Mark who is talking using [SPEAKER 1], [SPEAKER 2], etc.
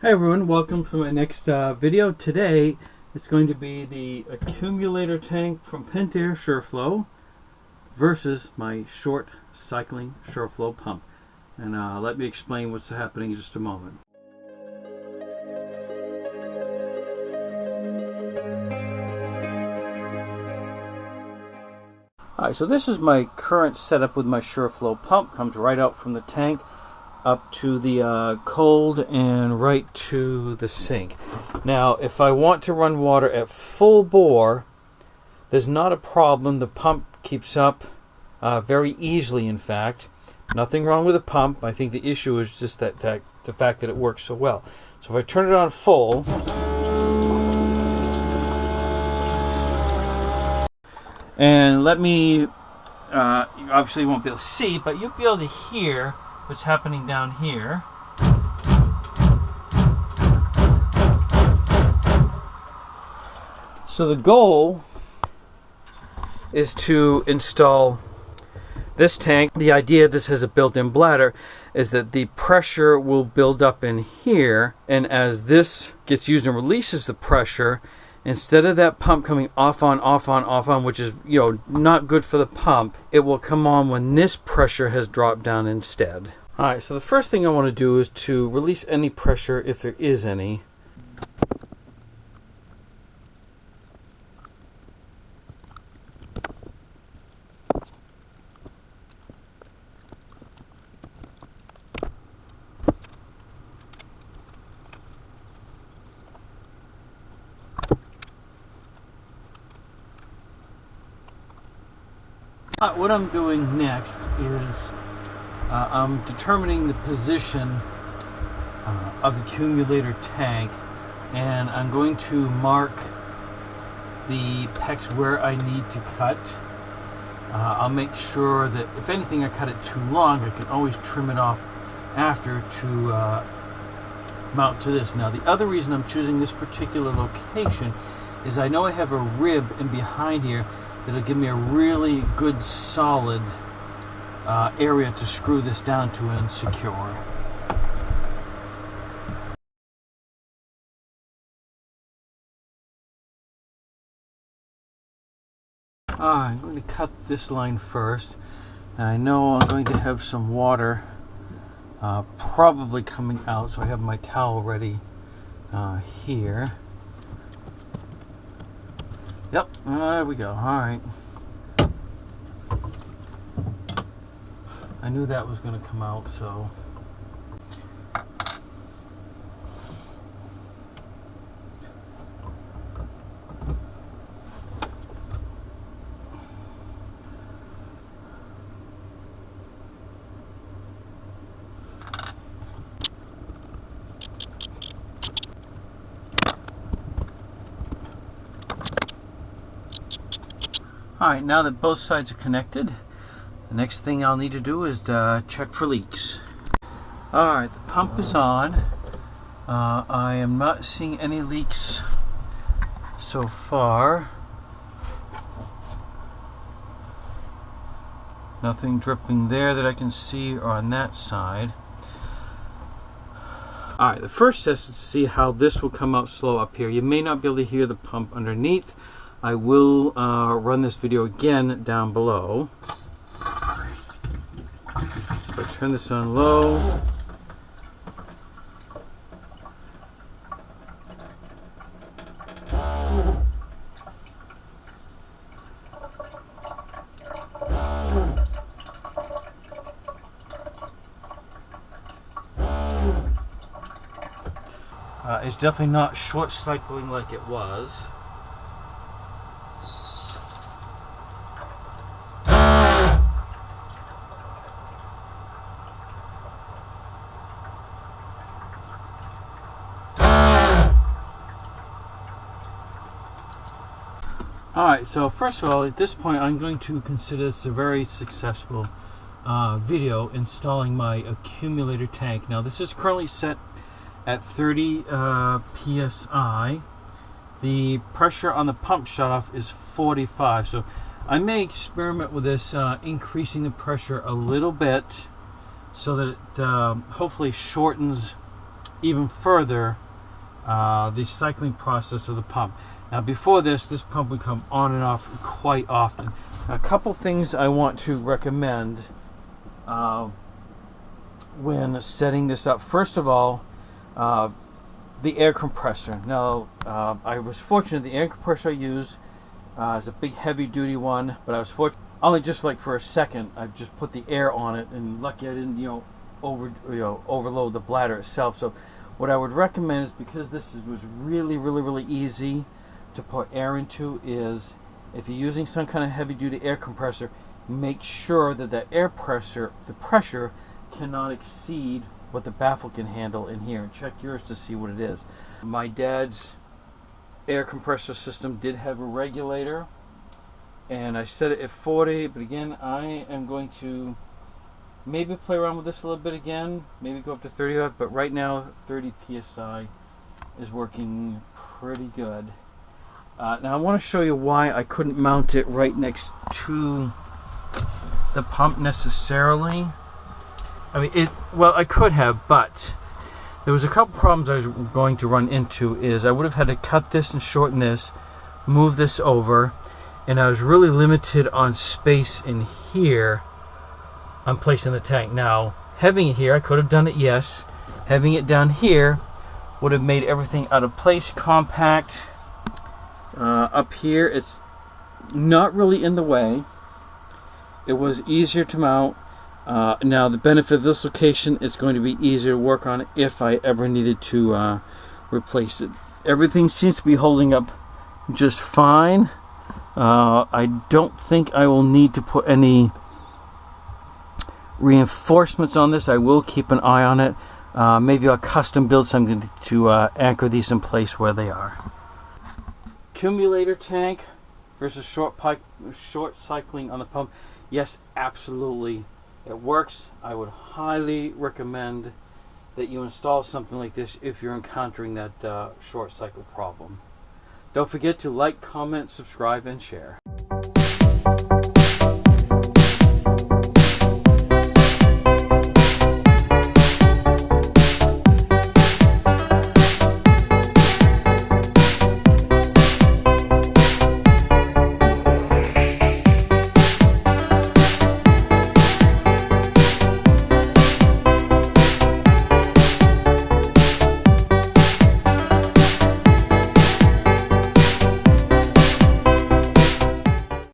[SPEAKER 1] Hi everyone, welcome to my next video. Today it's going to be the accumulator tank from Pentair Shurflo versus my short cycling Shurflo pump. And let me explain what's happening in just a moment. Alright, so this is my current setup with my Shurflo pump. Comes right out from the tank up to the cold and right to the sink. Now if I want to run water at full bore, there's not a problem. The pump keeps up very easily, in fact. Nothing wrong with the pump. I think the issue is just the fact that it works so well. So if I turn it on full, and let me, you obviously won't be able to see, but you'll be able to hear what's happening down here. So the goal is to install this tank. The idea, this has a built-in bladder, is that the pressure will build up in here, and as this gets used and releases the pressure, instead of that pump coming off on, which is, you know, not good for the pump, it will come on when this pressure has dropped down instead. Alright, so the first thing I want to do is to release any pressure, if there is any. What I'm doing next is I'm determining the position of the accumulator tank, and I'm going to mark the pecs where I need to cut. I'll make sure that if anything I cut it too long, I can always trim it off after to mount to this. Now the other reason I'm choosing this particular location is I know I have a rib in behind here that'll give me a really good solid area to screw this down to and secure. I'm going to cut this line first. And I know I'm going to have some water probably coming out, so I have my towel ready here. Yep, there we go. Alright. I knew that was going to come out, so. Alright, now that both sides are connected, the next thing I'll need to do is check for leaks. Alright, the pump is on. I am not seeing any leaks so far. Nothing dripping there that I can see, or on that side. Alright, the first test is to see how this will come out slow up here. You may not be able to hear the pump underneath. I will run this video again down below. So I turn this on low. It's definitely not short cycling like it was. Alright, so first of all, at this point I'm going to consider this a very successful video installing my accumulator tank. Now this is currently set at 30 psi. The pressure on the pump shutoff is 45, so I may experiment with this, increasing the pressure a little bit so that it hopefully shortens even further the cycling process of the pump. Now before this pump would come on and off quite often. A couple things I want to recommend when setting this up. First of all, the air compressor. Now I was fortunate the air compressor I used is a big heavy duty one, but I was fortunate only just like for a second. I just put the air on it, and lucky I didn't overload the bladder itself. So what I would recommend is, because this was really easy to put air into, is if you're using some kind of heavy duty air compressor, make sure that the pressure cannot exceed what the baffle can handle in here, and check yours to see what it is. My dad's air compressor system did have a regulator, and I set it at 40, but again I am going to maybe play around with this a little bit again, maybe go up to 35, but right now 30 psi is working pretty good. Now I want to show you why I couldn't mount it right next to the pump necessarily. I mean, well, I could have, but there was a couple problems I was going to run into. Is I would have had to cut this and shorten this, move this over, and I was really limited on space in here on placing the tank. Now, having it here, I could have done it, yes. Having it down here would have made everything out of place, compact. Up here, it's not really in the way. It was easier to mount. Now, the benefit of this location is going to be easier to work on if I ever needed to replace it. Everything seems to be holding up just fine. I don't think I will need to put any reinforcements on this. I will keep an eye on it. Maybe I'll custom build something to anchor these in place where they are. Accumulator tank versus short cycling on the pump. Yes, absolutely. It works. I would highly recommend that you install something like this if you're encountering that short cycle problem. Don't forget to like, comment, subscribe, and share.